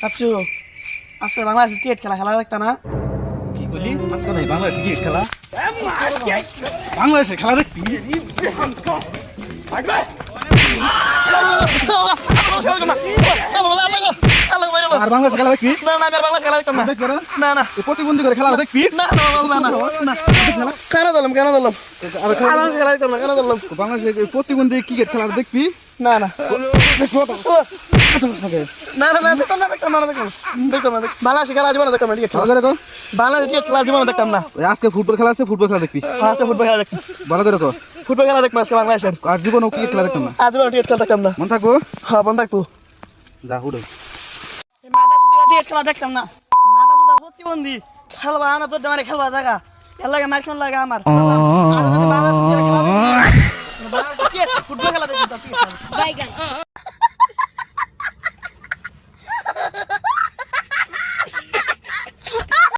চাচু আজকে বাংলাদেশের ক্রিকেট খেলা খেলা দেখতা না? কি করলি আজকে নাই বাংলাদেশে কি খেলা বাংলাদেশে খেলা দেখবি আর বাংলাদেশে খেলা দেখবি না না আমি আর বাংলা খেলা দেখতাম না। দেখবি না? না না এই প্রতিবন্ধী করে খেলা দেখবি না না না না কেন দিলাম আর আর আমি খেলা দেখতাম না কেন দিলাম বাংলাদেশে প্রতিবন্ধী ক্রিকেট খেলা দেখবি না না না না না দেখতাম না দেখতাম না দেখতাম দেখতাম না বাংলাদেশের খেলা জীবনে দেখতাম না ক্রিকেট ভালো খেলা করে কো বাংলাদেশের ক্রিকেট খেলা জীবনে দেখতাম না। ওই আজকে ফুটবল খেলা আছে ফুটবল খেলা দেখবি আজকে ফুটবল খেলা দেখতাম ভালো করে কো ফুটবল খেলা দেখবো আজকে বাংলাদেশের আর জীবনও ক্রিকেট খেলা দেখতাম না আজ জীবনে ক্রিকেট খেলা দেখতাম না। মন থাকবো হ্যাঁ বন্ধ থাকবো যা হুড়ো মাথা সুতো ক্রিকেট খেলা দেখতাম না মাথা সুতো প্রতিবন্ধী খেলবা না তোর মানে খেলবা জায়গা এর লাগে মাইকন লাগে আমার আর যদি বাংলাদেশের খেলা দেখতাম ফুটবল খেলা দেখতাম